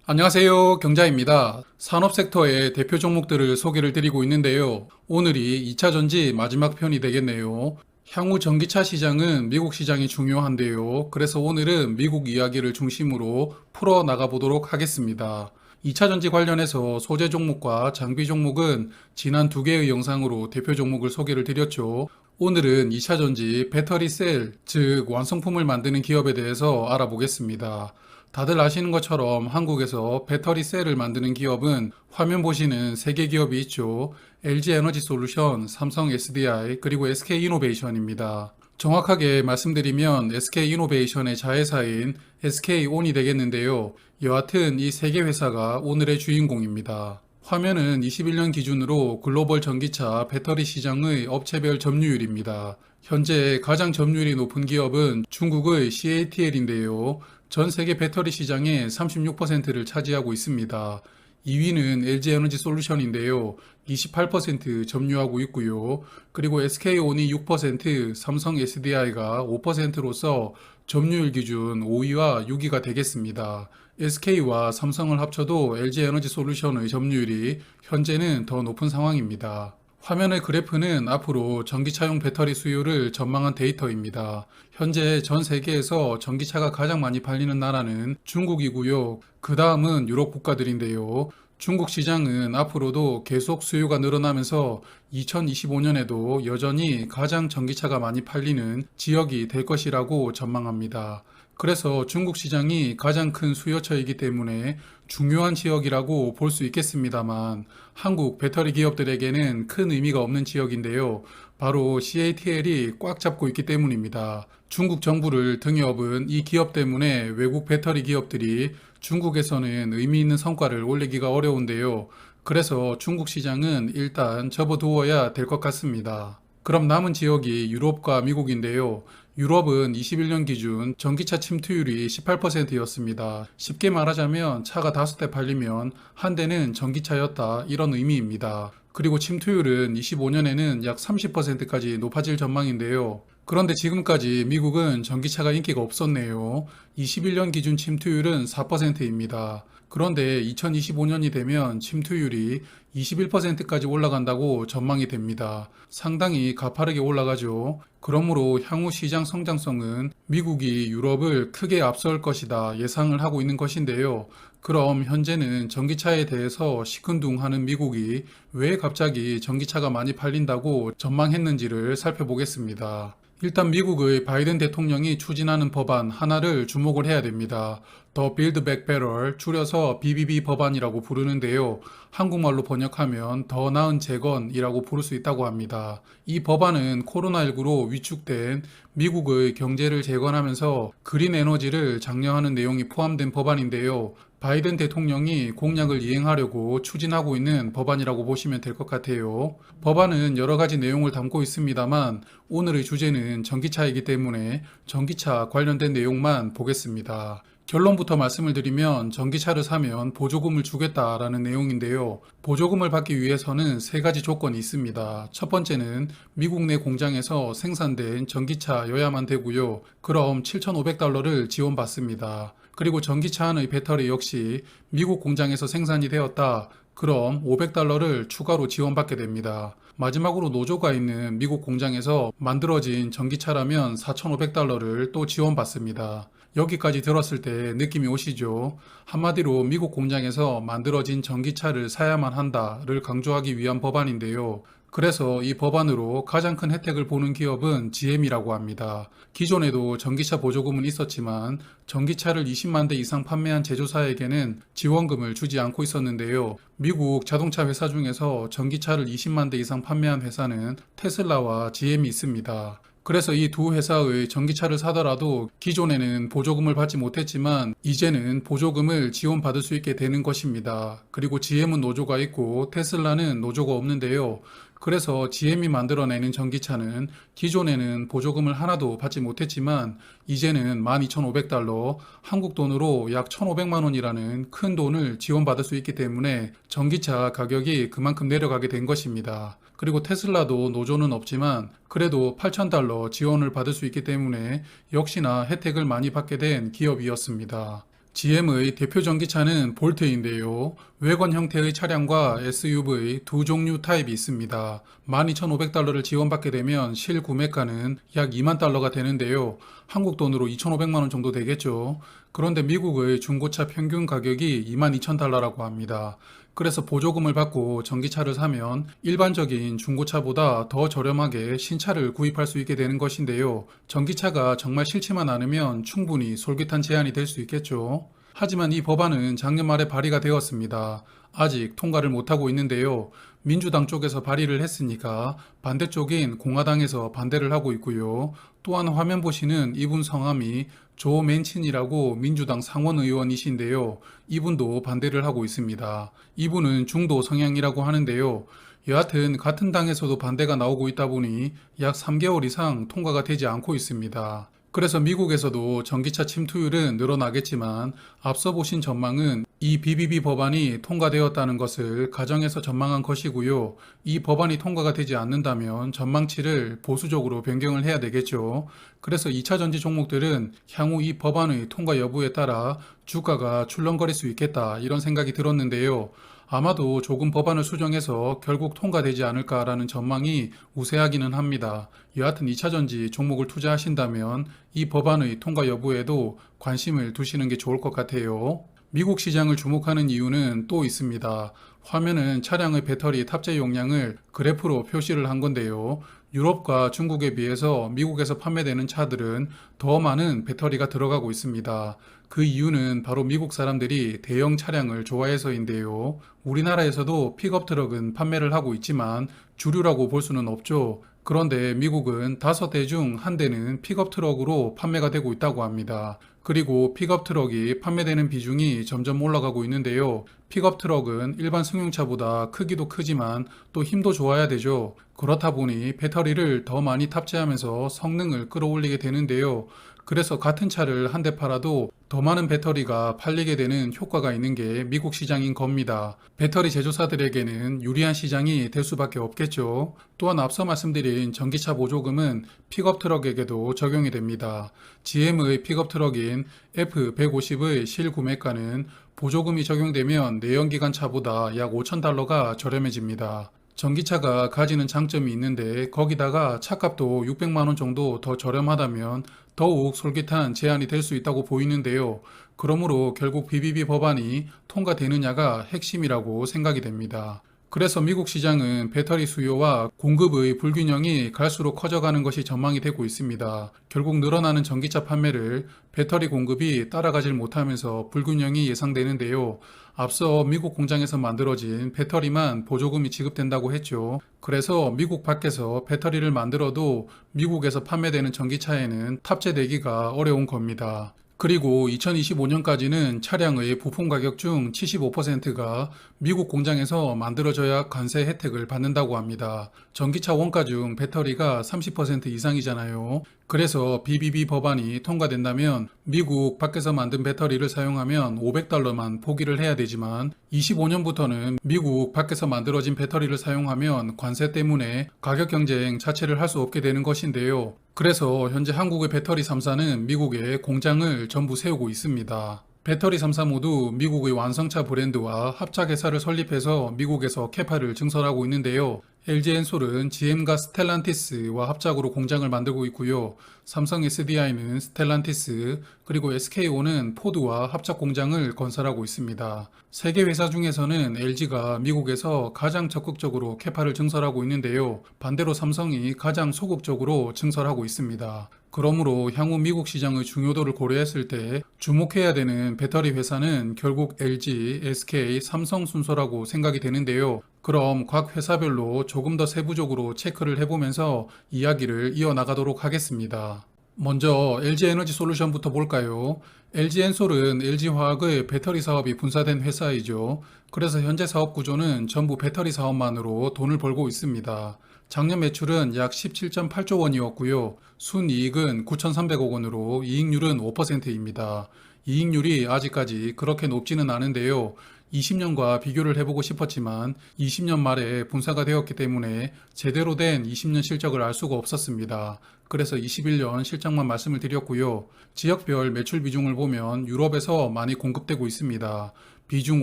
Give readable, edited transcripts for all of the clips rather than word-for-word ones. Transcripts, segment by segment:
안녕하세요. 경자입니다. 산업 섹터의 대표 종목들을 소개를 드리고 있는데요. 오늘이 2차 전지 마지막 편이 되겠네요. 향후 전기차 시장은 미국 시장이 중요한데요. 그래서 오늘은 미국 이야기를 중심으로 풀어 나가 보도록 하겠습니다. 2차 전지 관련해서 소재 종목과 장비 종목은 지난 두 개의 영상으로 대표 종목을 소개를 드렸죠. 오늘은 2차 전지 배터리 셀, 즉 완성품을 만드는 기업에 대해서 알아보겠습니다. 다들 아시는 것처럼 한국에서 배터리 셀을 만드는 기업은 화면 보시는 세 개 기업이 있죠. LG 에너지 솔루션, 삼성 SDI, 그리고 SK 이노베이션입니다. 정확하게 말씀드리면 SK 이노베이션의 자회사인 SK온이 되겠는데요. 여하튼 이 세 개 회사가 오늘의 주인공입니다. 화면은 21년 기준으로 글로벌 전기차 배터리 시장의 업체별 점유율입니다. 현재 가장 점유율이 높은 기업은 중국의 CATL인데요. 전 세계 배터리 시장의 36%를 차지하고 있습니다. 2위는 LG에너지 솔루션인데요. 28% 점유하고 있고요. 그리고 SK온이 6%, 삼성 SDI가 5%로서 점유율 기준 5위와 6위가 되겠습니다. SK와 삼성을 합쳐도 LG에너지 솔루션의 점유율이 현재는 더 높은 상황입니다. 화면의 그래프는 앞으로 전기차용 배터리 수요를 전망한 데이터입니다. 현재 전 세계에서 전기차가 가장 많이 팔리는 나라는 중국이고요. 그 다음은 유럽 국가들인데요. 중국 시장은 앞으로도 계속 수요가 늘어나면서 2025년에도 여전히 가장 전기차가 많이 팔리는 지역이 될 것이라고 전망합니다. 그래서 중국 시장이 가장 큰 수요처이기 때문에 중요한 지역이라고 볼 수 있겠습니다만 한국 배터리 기업들에게는 큰 의미가 없는 지역인데요. 바로 CATL이 꽉 잡고 있기 때문입니다. 중국 정부를 등에 업은 이 기업 때문에 외국 배터리 기업들이 중국에서는 의미 있는 성과를 올리기가 어려운데요. 그래서 중국 시장은 일단 접어두어야 될 것 같습니다. 그럼 남은 지역이 유럽과 미국인데요. 유럽은 21년 기준 전기차 침투율이 18%였습니다. 쉽게 말하자면 차가 5대 팔리면 한 대는 전기차였다 이런 의미입니다. 그리고 침투율은 25년에는 약 30%까지 높아질 전망인데요. 그런데 지금까지 미국은 전기차가 인기가 없었네요. 21년 기준 침투율은 4%입니다. 그런데 2025년이 되면 침투율이 21%까지 올라간다고 전망이 됩니다. 상당히 가파르게 올라가죠. 그러므로 향후 시장 성장성은 미국이 유럽을 크게 앞설 것이다 예상을 하고 있는 것인데요. 그럼 현재는 전기차에 대해서 시큰둥하는 미국이 왜 갑자기 전기차가 많이 팔린다고 전망했는지를 살펴보겠습니다. 일단 미국의 바이든 대통령이 추진하는 법안 하나를 주목을 해야 됩니다. 더 빌드 백 베럴, 줄여서 BBB 법안이라고 부르는데요. 한국말로 번역하면 더 나은 재건이라고 부를 수 있다고 합니다. 이 법안은 코로나19로 위축된 미국의 경제를 재건하면서 그린 에너지를 장려하는 내용이 포함된 법안인데요. 바이든 대통령이 공약을 이행하려고 추진하고 있는 법안이라고 보시면 될 것 같아요. 법안은 여러 가지 내용을 담고 있습니다만 오늘의 주제는 전기차이기 때문에 전기차 관련된 내용만 보겠습니다. 결론부터 말씀을 드리면 전기차를 사면 보조금을 주겠다라는 내용인데요. 보조금을 받기 위해서는 세 가지 조건이 있습니다. 첫 번째는 미국 내 공장에서 생산된 전기차여야만 되고요. 그럼 7,500달러를 지원받습니다. 그리고 전기차 안의 배터리 역시 미국 공장에서 생산이 되었다. 그럼 500달러를 추가로 지원받게 됩니다. 마지막으로 노조가 있는 미국 공장에서 만들어진 전기차라면 4,500달러를 또 지원받습니다. 여기까지 들었을 때 느낌이 오시죠? 한마디로 미국 공장에서 만들어진 전기차를 사야만 한다를 강조하기 위한 법안인데요. 그래서 이 법안으로 가장 큰 혜택을 보는 기업은 GM이라고 합니다. 기존에도 전기차 보조금은 있었지만 전기차를 20만 대 이상 판매한 제조사에게는 지원금을 주지 않고 있었는데요. 미국 자동차 회사 중에서 전기차를 20만 대 이상 판매한 회사는 테슬라와 GM이 있습니다. 그래서 이 두 회사의 전기차를 사더라도 기존에는 보조금을 받지 못했지만 이제는 보조금을 지원받을 수 있게 되는 것입니다. 그리고 GM은 노조가 있고 테슬라는 노조가 없는데요. 그래서 GM이 만들어내는 전기차는 기존에는 보조금을 하나도 받지 못했지만 이제는 12,500달러, 한국 돈으로 약 1,500만 원이라는 큰 돈을 지원받을 수 있기 때문에 전기차 가격이 그만큼 내려가게 된 것입니다. 그리고 테슬라도 노조는 없지만 그래도 8,000달러 지원을 받을 수 있기 때문에 역시나 혜택을 많이 받게 된 기업이었습니다. GM의 대표 전기차는 볼트인데요. 외관 형태의 차량과 SUV 두 종류 타입이 있습니다. 12,500달러를 지원받게 되면 실구매가는 약 2만 달러가 되는데요. 한국 돈으로 2,500만 원 정도 되겠죠. 그런데 미국의 중고차 평균 가격이 22,000달러라고 합니다. 그래서 보조금을 받고 전기차를 사면 일반적인 중고차보다 더 저렴하게 신차를 구입할 수 있게 되는 것인데요. 전기차가 정말 싫지만 않으면 충분히 솔깃한 제안이 될 수 있겠죠. 하지만 이 법안은 작년 말에 발의가 되었습니다. 아직 통과를 못하고 있는데요. 민주당 쪽에서 발의를 했으니까 반대쪽인 공화당에서 반대를 하고 있고요. 또한 화면 보시는 이분 성함이 조 맨친이라고 민주당 상원 의원이신데요. 이분도 반대를 하고 있습니다. 이분은 중도 성향이라고 하는데요. 여하튼 같은 당에서도 반대가 나오고 있다 보니 약 3개월 이상 통과가 되지 않고 있습니다. 그래서 미국에서도 전기차 침투율은 늘어나겠지만 앞서 보신 전망은 이 BBB 법안이 통과되었다는 것을 가정해서 전망한 것이고요. 이 법안이 통과가 되지 않는다면 전망치를 보수적으로 변경을 해야 되겠죠. 그래서 2차 전지 종목들은 향후 이 법안의 통과 여부에 따라 주가가 출렁거릴 수 있겠다 이런 생각이 들었는데요. 아마도 조금 법안을 수정해서 결국 통과되지 않을까라는 전망이 우세하기는 합니다. 여하튼 2차전지 종목을 투자하신다면 이 법안의 통과 여부에도 관심을 두시는 게 좋을 것 같아요. 미국 시장을 주목하는 이유는 또 있습니다. 화면은 차량의 배터리 탑재 용량을 그래프로 표시를 한 건데요. 유럽과 중국에 비해서 미국에서 판매되는 차들은 더 많은 배터리가 들어가고 있습니다. 그 이유는 바로 미국 사람들이 대형 차량을 좋아해서인데요. 우리나라에서도 픽업 트럭은 판매를 하고 있지만 주류라고 볼 수는 없죠. 그런데 미국은 5대 중 1대는 픽업 트럭으로 판매가 되고 있다고 합니다. 그리고 픽업 트럭이 판매되는 비중이 점점 올라가고 있는데요. 픽업 트럭은 일반 승용차보다 크기도 크지만 또 힘도 좋아야 되죠. 그렇다 보니 배터리를 더 많이 탑재하면서 성능을 끌어올리게 되는데요. 그래서 같은 차를 한 대 팔아도 더 많은 배터리가 팔리게 되는 효과가 있는 게 미국 시장인 겁니다. 배터리 제조사들에게는 유리한 시장이 될 수밖에 없겠죠. 또한 앞서 말씀드린 전기차 보조금은 픽업 트럭에게도 적용이 됩니다. GM의 픽업 트럭인 F150의 실구매가는 보조금이 적용되면 내연기관 차보다 약 5,000달러가 저렴해집니다. 전기차가 가지는 장점이 있는데 거기다가 차값도 600만 원 정도 더 저렴하다면 더욱 솔깃한 제안이 될 수 있다고 보이는데요. 그러므로 결국 BBB 법안이 통과되느냐가 핵심이라고 생각이 됩니다. 그래서 미국 시장은 배터리 수요와 공급의 불균형이 갈수록 커져가는 것이 전망이 되고 있습니다. 결국 늘어나는 전기차 판매를 배터리 공급이 따라가질 못하면서 불균형이 예상되는데요. 앞서 미국 공장에서 만들어진 배터리만 보조금이 지급된다고 했죠. 그래서 미국 밖에서 배터리를 만들어도 미국에서 판매되는 전기차에는 탑재되기가 어려운 겁니다. 그리고 2025년까지는 차량의 부품 가격 중 75%가 미국 공장에서 만들어져야 관세 혜택을 받는다고 합니다. 전기차 원가 중 배터리가 30% 이상이잖아요. 그래서 BBB 법안이 통과된다면 미국 밖에서 만든 배터리를 사용하면 500달러만 포기를 해야 되지만 25년부터는 미국 밖에서 만들어진 배터리를 사용하면 관세 때문에 가격 경쟁 자체를 할 수 없게 되는 것인데요. 그래서 현재 한국의 배터리 3사는 미국에 공장을 전부 세우고 있습니다. 배터리 3사 모두 미국의 완성차 브랜드와 합작회사를 설립해서 미국에서 캐파를 증설하고 있는데요. LG엔솔은 GM과 스텔란티스와 합작으로 공장을 만들고 있고요. 삼성 SDI는 스텔란티스, 그리고 SK온은 포드와 합작 공장을 건설하고 있습니다. 세계 회사 중에서는 LG가 미국에서 가장 적극적으로 캐파를 증설하고 있는데요. 반대로 삼성이 가장 소극적으로 증설하고 있습니다. 그러므로 향후 미국 시장의 중요도를 고려했을 때 주목해야 되는 배터리 회사는 결국 LG, SK, 삼성 순서라고 생각이 되는데요. 그럼 각 회사별로 조금 더 세부적으로 체크를 해보면서 이야기를 이어나가도록 하겠습니다. 먼저 LG에너지솔루션부터 볼까요? LG엔솔은 LG화학의 배터리 사업이 분사된 회사이죠. 그래서 현재 사업 구조는 전부 배터리 사업만으로 돈을 벌고 있습니다. 작년 매출은 약 17.8조 원이었고요. 순이익은 9,300억 원으로 이익률은 5%입니다. 이익률이 아직까지 그렇게 높지는 않은데요. 20년과 비교를 해보고 싶었지만 20년 말에 분사가 되었기 때문에 제대로 된 20년 실적을 알 수가 없었습니다. 그래서 21년 실적만 말씀을 드렸고요. 지역별 매출 비중을 보면 유럽에서 많이 공급되고 있습니다. 비중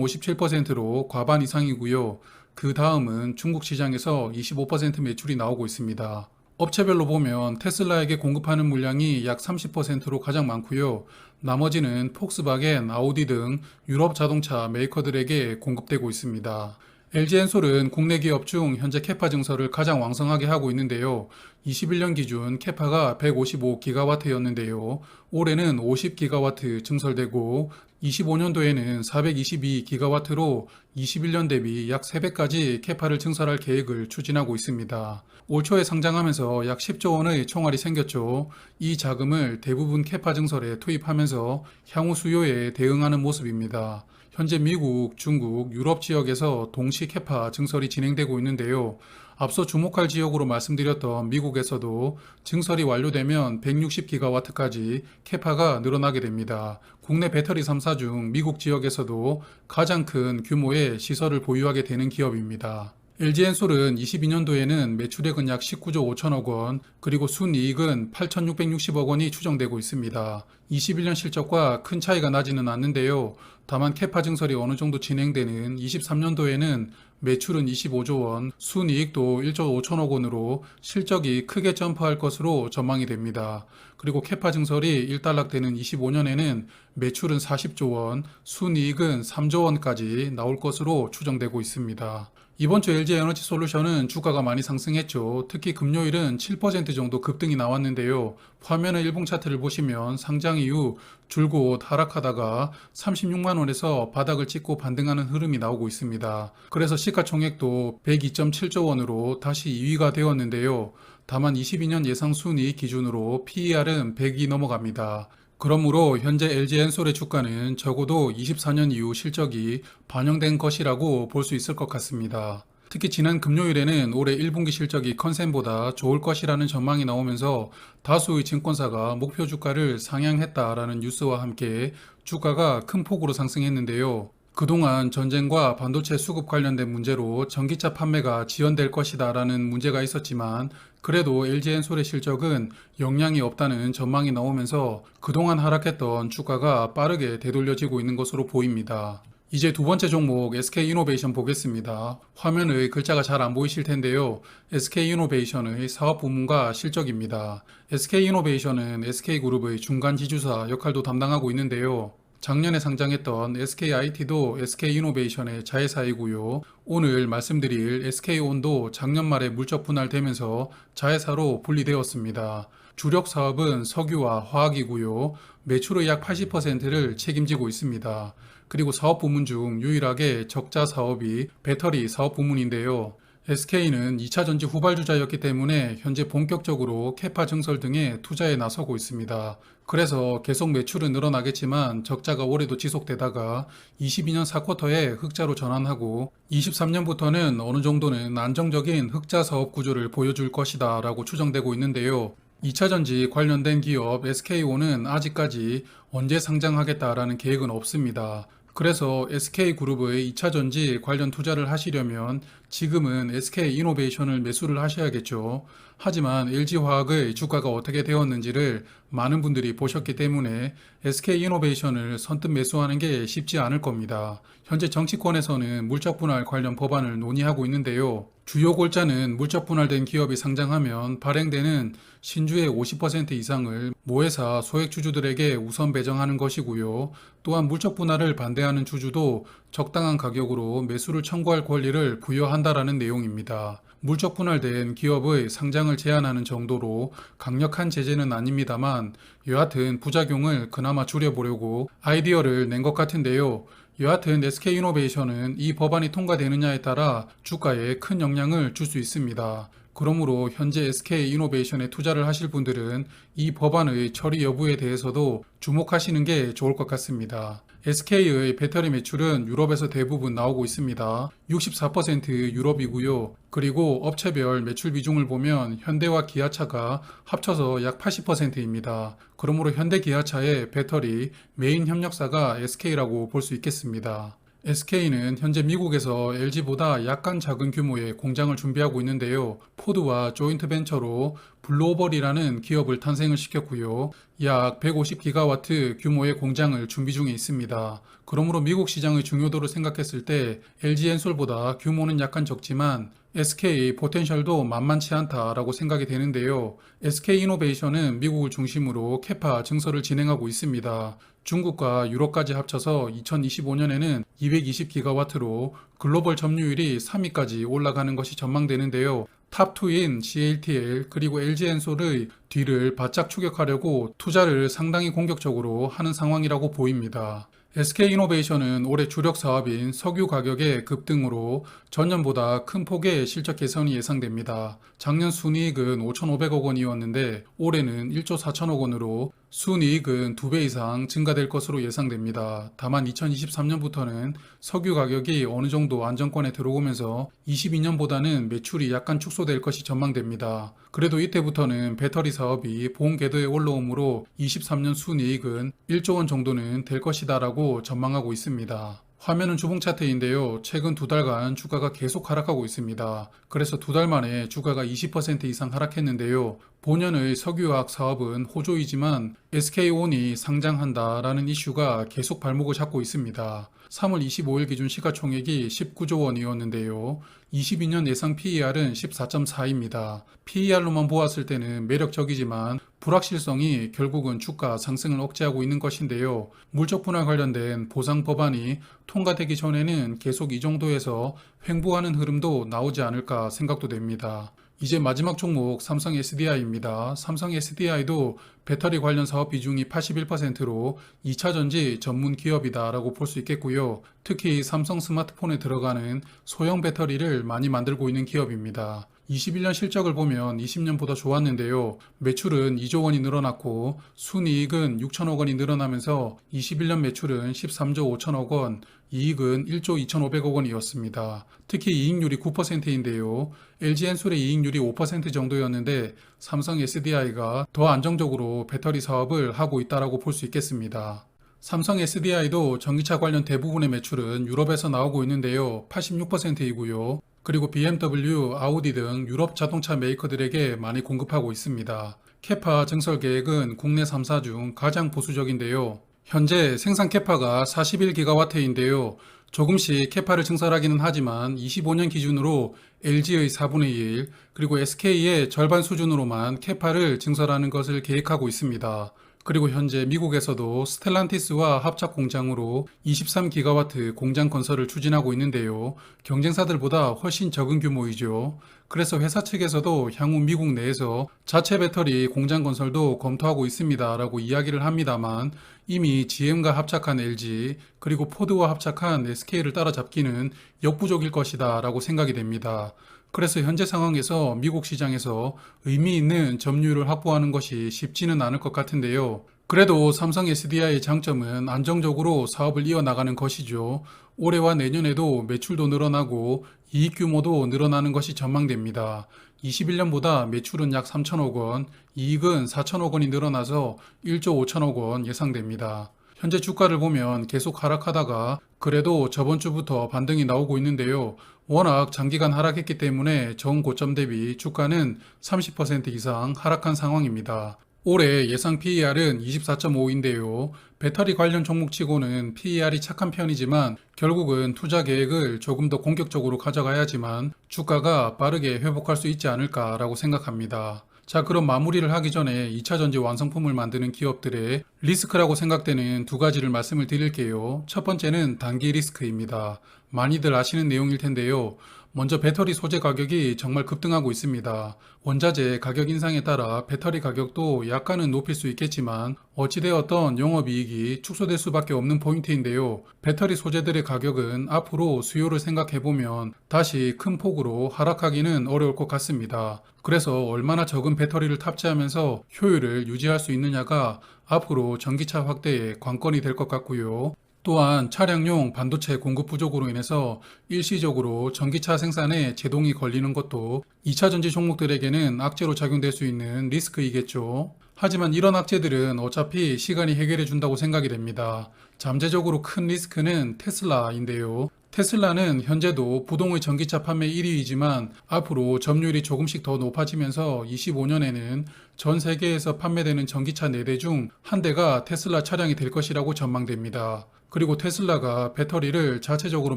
57%로 과반 이상이고요. 그 다음은 중국 시장에서 25% 매출이 나오고 있습니다. 업체별로 보면 테슬라에게 공급하는 물량이 약 30%로 가장 많고요. 나머지는 폭스바겐, 아우디 등 유럽 자동차 메이커들에게 공급되고 있습니다. LG엔솔은 국내 기업 중 현재 캐파 증설을 가장 왕성하게 하고 있는데요. 21년 기준 캐파가 155기가와트였는데요. 올해는 50기가와트 증설되고 25년도에는 422기가와트로 21년 대비 약 3배까지 캐파를 증설할 계획을 추진하고 있습니다. 올 초에 상장하면서 약 10조 원의 총알이 생겼죠. 이 자금을 대부분 캐파 증설에 투입하면서 향후 수요에 대응하는 모습입니다. 현재 미국, 중국, 유럽 지역에서 동시 캐파 증설이 진행되고 있는데요. 앞서 주목할 지역으로 말씀드렸던 미국에서도 증설이 완료되면 160기가와트까지 캐파가 늘어나게 됩니다. 국내 배터리 3사 중 미국 지역에서도 가장 큰 규모의 시설을 보유하게 되는 기업입니다. LG엔솔은 22년도에는 매출액은 약 19조 5천억 원, 그리고 순이익은 8,660억 원이 추정되고 있습니다. 21년 실적과 큰 차이가 나지는 않는데요. 다만 캐파 증설이 어느 정도 진행되는 23년도에는 매출은 25조 원, 순이익도 1조 5천억 원으로 실적이 크게 점프할 것으로 전망이 됩니다. 그리고 캐파 증설이 일단락되는 25년에는 매출은 40조 원, 순이익은 3조 원까지 나올 것으로 추정되고 있습니다. 이번 주 LG에너지솔루션은 주가가 많이 상승했죠. 특히 금요일은 7% 정도 급등이 나왔는데요. 화면의 일봉 차트를 보시면 상장 이후 줄곧 하락하다가 36만 원에서 바닥을 찍고 반등하는 흐름이 나오고 있습니다. 그래서 시가총액도 102.7조 원으로 다시 2위가 되었는데요. 다만 22년 예상 순이익 기준으로 PER은 100이 넘어갑니다. 그러므로 현재 LG엔솔의 주가는 적어도 24년 이후 실적이 반영된 것이라고 볼 수 있을 것 같습니다. 특히 지난 금요일에는 올해 1분기 실적이 컨센보다 좋을 것이라는 전망이 나오면서 다수의 증권사가 목표 주가를 상향했다라는 뉴스와 함께 주가가 큰 폭으로 상승했는데요. 그동안 전쟁과 반도체 수급 관련된 문제로 전기차 판매가 지연될 것이다 라는 문제가 있었지만 그래도 LG엔솔의 실적은 영향이 없다는 전망이 나오면서 그동안 하락했던 주가가 빠르게 되돌려지고 있는 것으로 보입니다. 이제 두 번째 종목 SK이노베이션 보겠습니다. 화면의 글자가 잘 안 보이실 텐데요. SK이노베이션의 사업 부문과 실적입니다. SK이노베이션은 SK그룹의 중간 지주사 역할도 담당하고 있는데요. 작년에 상장했던 SKIT도 SK이노베이션의 자회사이고요. 오늘 말씀드릴 SK온도 작년 말에 물적 분할되면서 자회사로 분리되었습니다. 주력 사업은 석유와 화학이고요. 매출의 약 80%를 책임지고 있습니다. 그리고 사업 부문 중 유일하게 적자 사업이 배터리 사업 부문인데요. SK는 2차 전지 후발주자였기 때문에 현재 본격적으로 캐파 증설 등에 투자에 나서고 있습니다. 그래서 계속 매출은 늘어나겠지만 적자가 올해도 지속되다가 22년 4쿼터에 흑자로 전환하고 23년부터는 어느 정도는 안정적인 흑자 사업 구조를 보여줄 것이다 라고 추정되고 있는데요. 2차 전지 관련된 기업 SK온은 아직까지 언제 상장하겠다라는 계획은 없습니다. 그래서 SK그룹의 2차 전지 관련 투자를 하시려면 지금은 SK이노베이션을 매수를 하셔야겠죠. 하지만 LG화학의 주가가 어떻게 되었는지를 많은 분들이 보셨기 때문에 SK이노베이션을 선뜻 매수하는 게 쉽지 않을 겁니다. 현재 정치권에서는 물적 분할 관련 법안을 논의하고 있는데요. 주요 골자는 물적 분할된 기업이 상장하면 발행되는 신주의 50% 이상을 모회사 소액 주주들에게 우선 배정하는 것이고요. 또한 물적 분할을 반대하는 주주도 적당한 가격으로 매수를 청구할 권리를 부여한다라는 내용입니다. 물적 분할된 기업의 상장을 제한하는 정도로 강력한 제재는 아닙니다만 여하튼 부작용을 그나마 줄여보려고 아이디어를 낸 것 같은데요. 여하튼 SK이노베이션은 이 법안이 통과되느냐에 따라 주가에 큰 영향을 줄 수 있습니다. 그러므로 현재 SK이노베이션에 투자를 하실 분들은 이 법안의 처리 여부에 대해서도 주목하시는 게 좋을 것 같습니다. SK의 배터리 매출은 유럽에서 대부분 나오고 있습니다. 64% 유럽이고요. 그리고 업체별 매출 비중을 보면 현대와 기아차가 합쳐서 약 80%입니다. 그러므로 현대 기아차의 배터리 메인 협력사가 SK라고 볼 수 있겠습니다. SK는 현재 미국에서 LG보다 약간 작은 규모의 공장을 준비하고 있는데요. 포드와 조인트 벤처로 블루오벌이라는 기업을 탄생을 시켰고요. 약 150기가와트 규모의 공장을 준비 중에 있습니다. 그러므로 미국 시장의 중요도를 생각했을 때 LG엔솔보다 규모는 약간 적지만 SK 포텐셜도 만만치 않다라고 생각이 되는데요. SK이노베이션은 미국을 중심으로 캐파 증설을 진행하고 있습니다. 중국과 유럽까지 합쳐서 2025년에는 220기가와트로 글로벌 점유율이 3위까지 올라가는 것이 전망되는데요. 탑2인 CATL 그리고 LG엔솔의 뒤를 바짝 추격하려고 투자를 상당히 공격적으로 하는 상황이라고 보입니다. SK이노베이션은 올해 주력 사업인 석유 가격의 급등으로 전년보다 큰 폭의 실적 개선이 예상됩니다. 작년 순이익은 5,500억 원이었는데 올해는 1조 4천억 원으로 순이익은 2배 이상 증가될 것으로 예상됩니다. 다만 2023년부터는 석유 가격이 어느 정도 안정권에 들어오면서 22년보다는 매출이 약간 축소될 것이 전망됩니다. 그래도 이때부터는 배터리 사업이 본 궤도에 올라오므로 23년 순이익은 1조 원 정도는 될 것이다라고 전망하고 있습니다. 화면은 주봉 차트인데요. 최근 두 달간 주가가 계속 하락하고 있습니다. 그래서 두 달 만에 주가가 20% 이상 하락했는데요. 본연의 석유화학 사업은 호조이지만 SK온이 상장한다라는 이슈가 계속 발목을 잡고 있습니다. 3월 25일 기준 시가총액이 19조 원이었는데요. 22년 예상 PER은 14.4입니다. PER로만 보았을 때는 매력적이지만 불확실성이 결국은 주가 상승을 억제하고 있는 것인데요. 물적 분할 관련된 보상 법안이 통과되기 전에는 계속 이 정도에서 횡보하는 흐름도 나오지 않을까 생각도 됩니다. 이제 마지막 종목 삼성 SDI입니다. 삼성 SDI도 배터리 관련 사업 비중이 81%로 2차전지 전문 기업이다라고 볼 수 있겠고요. 특히 삼성 스마트폰에 들어가는 소형 배터리를 많이 만들고 있는 기업입니다. 21년 실적을 보면 20년보다 좋았는데요. 매출은 2조 원이 늘어났고 순이익은 6천억 원이 늘어나면서 21년 매출은 13조 5천억 원, 이익은 1조 2,500억 원이었습니다. 특히 이익률이 9%인데요. LG엔솔의 이익률이 5% 정도였는데 삼성 SDI가 더 안정적으로 배터리 사업을 하고 있다라고 볼 수 있겠습니다. 삼성 SDI도 전기차 관련 대부분의 매출은 유럽에서 나오고 있는데요. 86%이고요. 그리고 BMW, 아우디 등 유럽 자동차 메이커들에게 많이 공급하고 있습니다. 캐파 증설 계획은 국내 3사 중 가장 보수적인데요. 현재 생산 캐파가 41기가와트인데요. 조금씩 캐파를 증설하기는 하지만 25년 기준으로 LG의 4분의 1, 그리고 SK의 절반 수준으로만 캐파를 증설하는 것을 계획하고 있습니다. 그리고 현재 미국에서도 스텔란티스와 합작 공장으로 23기가와트 공장 건설을 추진하고 있는데요. 경쟁사들보다 훨씬 적은 규모이죠. 그래서 회사 측에서도 향후 미국 내에서 자체 배터리 공장 건설도 검토하고 있습니다라고 이야기를 합니다만 이미 GM과 합작한 LG 그리고 포드와 합작한 SK를 따라잡기는 역부족일 것이다 라고 생각이 됩니다. 그래서 현재 상황에서 미국 시장에서 의미 있는 점유율을 확보하는 것이 쉽지는 않을 것 같은데요. 그래도 삼성 SDI의 장점은 안정적으로 사업을 이어나가는 것이죠. 올해와 내년에도 매출도 늘어나고 이익 규모도 늘어나는 것이 전망됩니다. 21년보다 매출은 약 3천억 원, 이익은 4천억 원이 늘어나서 1조 5천억 원 예상됩니다. 현재 주가를 보면 계속 하락하다가 그래도 저번 주부터 반등이 나오고 있는데요. 워낙 장기간 하락했기 때문에 전 고점 대비 주가는 30% 이상 하락한 상황입니다. 올해 예상 PER은 24.5인데요. 배터리 관련 종목치고는 PER이 착한 편이지만 결국은 투자 계획을 조금 더 공격적으로 가져가야지만 주가가 빠르게 회복할 수 있지 않을까라고 생각합니다. 자, 그럼 마무리를 하기 전에 2차전지 완성품을 만드는 기업들의 리스크라고 생각되는 두 가지를 말씀을 드릴게요. 첫 번째는 단기 리스크입니다. 많이들 아시는 내용일 텐데요. 먼저 배터리 소재 가격이 정말 급등하고 있습니다. 원자재 가격 인상에 따라 배터리 가격도 약간은 높일 수 있겠지만 어찌되었던 영업이익이 축소될 수밖에 없는 포인트인데요. 배터리 소재들의 가격은 앞으로 수요를 생각해보면 다시 큰 폭으로 하락하기는 어려울 것 같습니다. 그래서 얼마나 적은 배터리를 탑재하면서 효율을 유지할 수 있느냐가 앞으로 전기차 확대의 관건이 될 것 같고요. 또한 차량용 반도체 공급 부족으로 인해서 일시적으로 전기차 생산에 제동이 걸리는 것도 2차 전지 종목들에게는 악재로 작용될 수 있는 리스크이겠죠. 하지만 이런 악재들은 어차피 시간이 해결해 준다고 생각이 됩니다. 잠재적으로 큰 리스크는 테슬라인데요. 테슬라는 현재도 부동의 전기차 판매 1위이지만 앞으로 점유율이 조금씩 더 높아지면서 25년에는 전 세계에서 판매되는 전기차 4대 중 한 대가 테슬라 차량이 될 것이라고 전망됩니다. 그리고 테슬라가 배터리를 자체적으로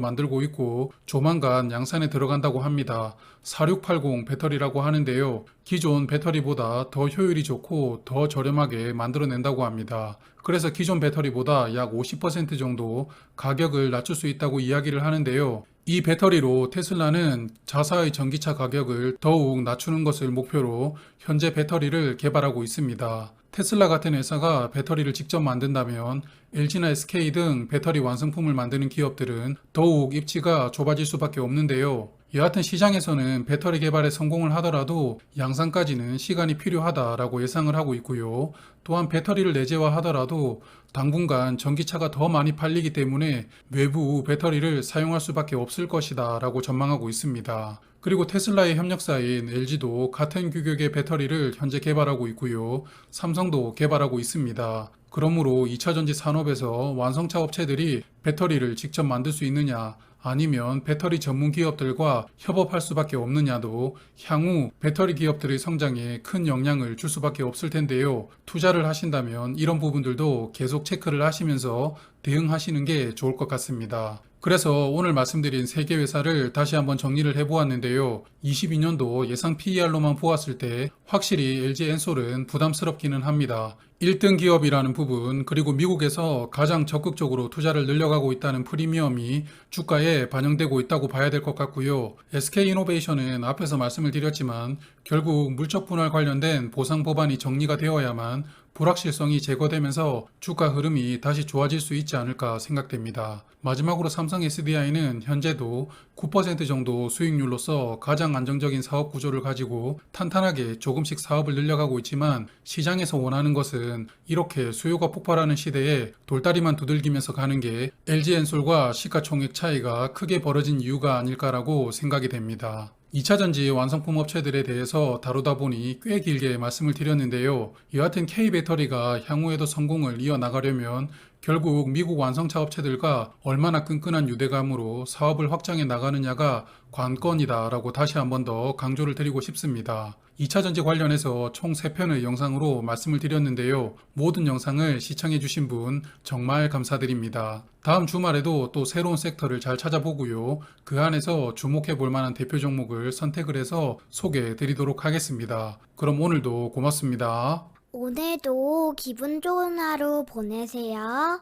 만들고 있고 조만간 양산에 들어간다고 합니다. 4680 배터리라고 하는데요. 기존 배터리보다 더 효율이 좋고 더 저렴하게 만들어낸다고 합니다. 그래서 기존 배터리보다 약 50% 정도 가격을 낮출 수 있다고 이야기를 하는데요. 이 배터리로 테슬라는 자사의 전기차 가격을 더욱 낮추는 것을 목표로 현재 배터리를 개발하고 있습니다. 테슬라 같은 회사가 배터리를 직접 만든다면 LG나 SK 등 배터리 완성품을 만드는 기업들은 더욱 입지가 좁아질 수밖에 없는데요. 여하튼 시장에서는 배터리 개발에 성공을 하더라도 양산까지는 시간이 필요하다라고 예상을 하고 있고요. 또한 배터리를 내재화하더라도 당분간 전기차가 더 많이 팔리기 때문에 외부 배터리를 사용할 수밖에 없을 것이다 라고 전망하고 있습니다. 그리고 테슬라의 협력사인 LG도 같은 규격의 배터리를 현재 개발하고 있고요. 삼성도 개발하고 있습니다. 그러므로 2차전지 산업에서 완성차 업체들이 배터리를 직접 만들 수 있느냐, 아니면 배터리 전문 기업들과 협업할 수밖에 없느냐도 향후 배터리 기업들의 성장에 큰 영향을 줄 수밖에 없을 텐데요. 투자를 하신다면 이런 부분들도 계속 체크를 하시면서 대응하시는 게 좋을 것 같습니다. 그래서 오늘 말씀드린 3개 회사를 다시 한번 정리를 해보았는데요. 22년도 예상 PER로만 보았을 때 확실히 LG 엔솔은 부담스럽기는 합니다. 1등 기업이라는 부분, 그리고 미국에서 가장 적극적으로 투자를 늘려가고 있다는 프리미엄이 주가에 반영되고 있다고 봐야 될 것 같고요. SK이노베이션은 앞에서 말씀을 드렸지만 결국 물적 분할 관련된 보상 법안이 정리가 되어야만 불확실성이 제거되면서 주가 흐름이 다시 좋아질 수 있지 않을까 생각됩니다. 마지막으로 삼성 SDI는 현재도 9% 정도 수익률로서 가장 안정적인 사업 구조를 가지고 탄탄하게 조금씩 사업을 늘려가고 있지만 시장에서 원하는 것은 이렇게 수요가 폭발하는 시대에 돌다리만 두들기면서 가는 게 LG엔솔과 시가총액 차이가 크게 벌어진 이유가 아닐까라고 생각이 됩니다. 2차전지 완성품 업체들에 대해서 다루다 보니 꽤 길게 말씀을 드렸는데요. 여하튼 K배터리가 향후에도 성공을 이어나가려면 결국 미국 완성차 업체들과 얼마나 끈끈한 유대감으로 사업을 확장해 나가느냐가 관건이다라고 다시 한번 더 강조를 드리고 싶습니다. 2차전지 관련해서 총 3편의 영상으로 말씀을 드렸는데요. 모든 영상을 시청해주신 분 정말 감사드립니다. 다음 주말에도 또 새로운 섹터를 잘 찾아보고요. 그 안에서 주목해 볼 만한 대표 종목을 선택을 해서 소개해 드리도록 하겠습니다. 그럼 오늘도 고맙습니다. 오늘도 기분 좋은 하루 보내세요.